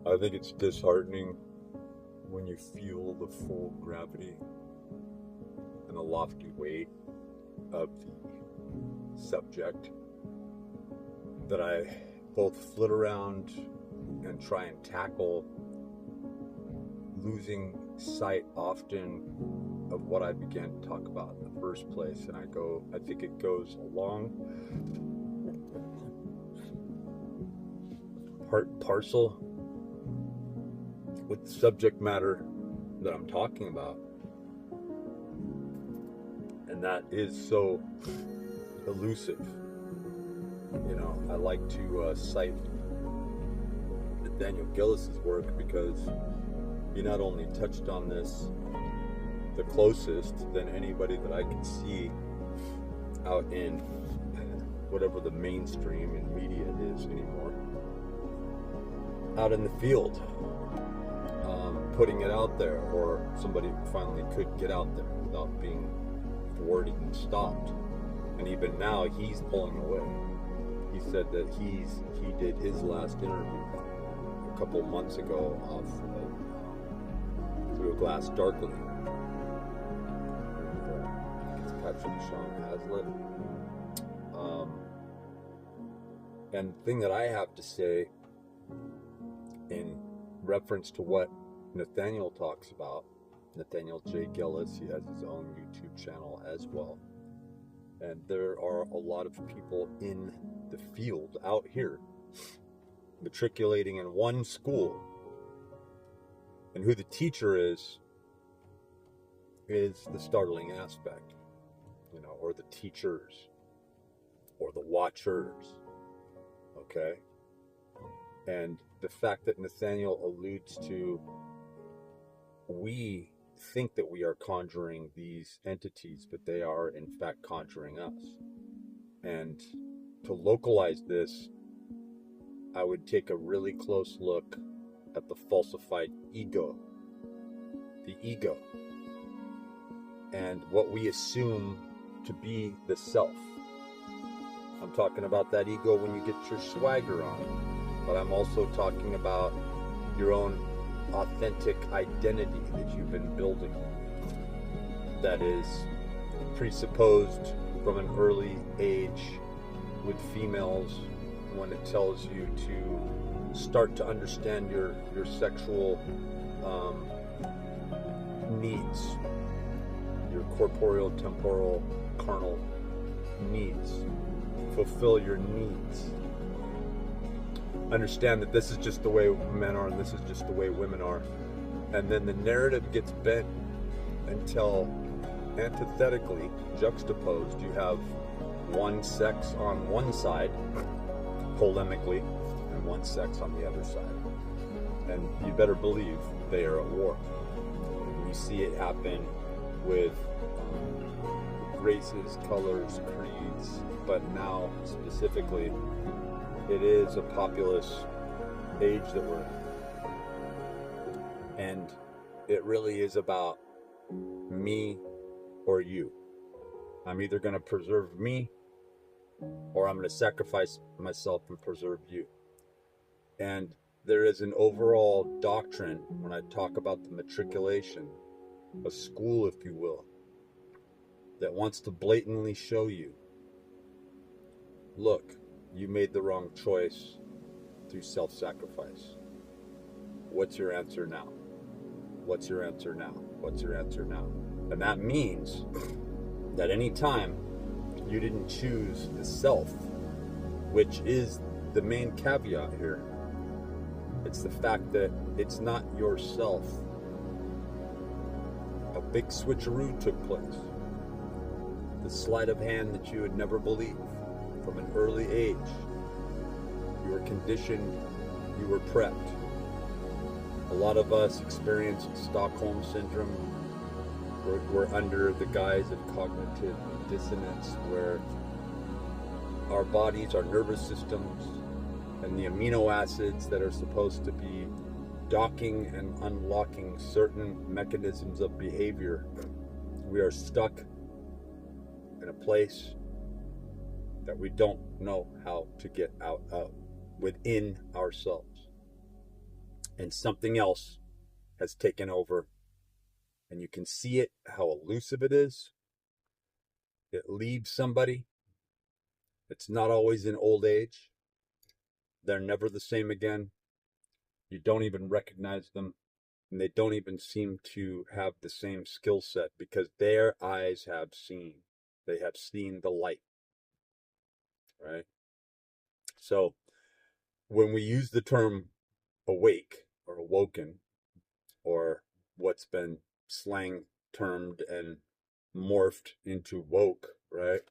I think it's disheartening when you feel the full gravity and the lofty weight of the subject that I both flit around and try and tackle, losing sight often of what I began to talk about in the first place. And I think it goes along part and parcel with the subject matter that I'm talking about. And that is so elusive. You know, I like to cite Nathaniel Gillis's work because he not only touched on this the closest than anybody that I can see out in whatever the mainstream in media is anymore, out in the field, putting it out there, or somebody finally could get out there without being thwarted and stopped. And even now he's pulling away. He said that he did his last interview a couple months ago off Through a Glass Darkly. It's Patrick Sean Hazlitt. And the thing that I have to say in reference to what Nathaniel talks about, Nathaniel J. Gillis, he has his own YouTube channel as well. And there are a lot of people in the field out here matriculating in one school, and who the teacher is the startling aspect, you know, or the teachers or the watchers, okay? And the fact that Nathaniel alludes to, we think that we are conjuring these entities, but they are in fact conjuring us. And to localize this, I would take a really close look at the falsified ego, the ego, and what we assume to be the self. I'm talking about that ego when you get your swagger on, but I'm also talking about your own authentic identity that you've been building, that is presupposed from an early age with females, when it tells you to start to understand your sexual needs, your corporeal, temporal, carnal needs. Fulfill your needs. Understand that this is just the way men are and this is just the way women are. And then the narrative gets bent until antithetically juxtaposed. You have one sex on one side, polemically, and one sex on the other side. And you better believe they are at war. You see it happen with races, colors, creeds, but now specifically it is a populous age that we're in. And it really is about me or you. I'm either going to preserve me or I'm going to sacrifice myself and preserve you. And there is an overall doctrine when I talk about the matriculation, a school, if you will, that wants to blatantly show you, look, you made the wrong choice through self-sacrifice. What's your answer now? What's your answer now? What's your answer now? And that means that any time you didn't choose the self, which is the main caveat here, it's the fact that it's not yourself. A big switcheroo took place. The sleight of hand that you would never believe. From an early age, you were conditioned, you were prepped. A lot of us experienced Stockholm Syndrome. We're under the guise of cognitive dissonance, where our bodies, our nervous systems, and the amino acids that are supposed to be docking and unlocking certain mechanisms of behavior, we are stuck in a place that we don't know how to get out of within ourselves. and something else has taken over. And you can see it, how elusive it is. It leaves somebody. It's not always in old age. They're never the same again. You don't even recognize them. And they don't even seem to have the same skill set because their eyes have seen. They have seen the light. Right? So when we use the term awake or awoken, or what's been slang termed and morphed into woke, right?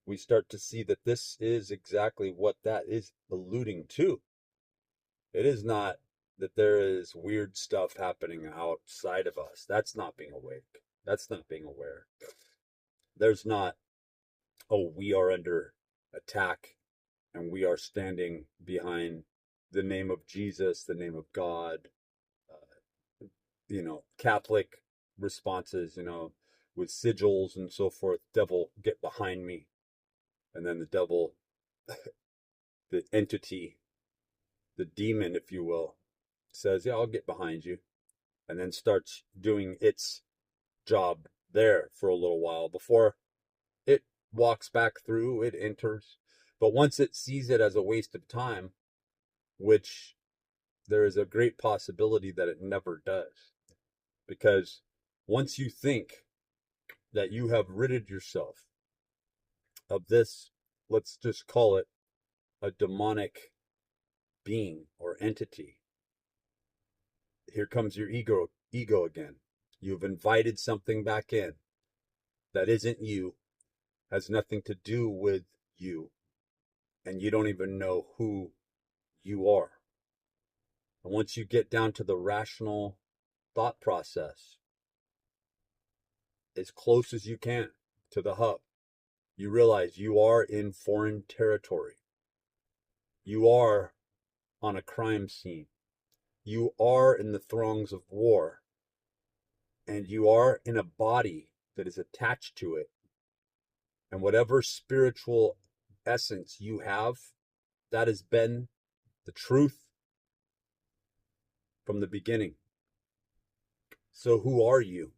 We start to see that this is exactly what that is alluding to. It is not that there is weird stuff happening outside of us. That's not being awake. That's not being aware. There's not, oh, we are under attack and we are standing behind the name of Jesus, the name of God, Catholic responses, with sigils and so forth. Devil, get behind me. And then the devil, the entity, the demon, if you will, says, yeah, I'll get behind you. And then starts doing its job there for a little while before it walks back through, it enters. But once it sees it as a waste of time, which there is a great possibility that it never does. Because once you think that you have ridded yourself of this, let's just call it a demonic being or entity, here comes your ego again. You've invited something back in that isn't you, has nothing to do with you, and you don't even know who you are. And once you get down to the rational thought process, as close as you can to the hub, you realize you are in foreign territory. You are on a crime scene. You are in the throngs of war. And you are in a body that is attached to it. And whatever spiritual essence you have, that has been the truth from the beginning. So who are you?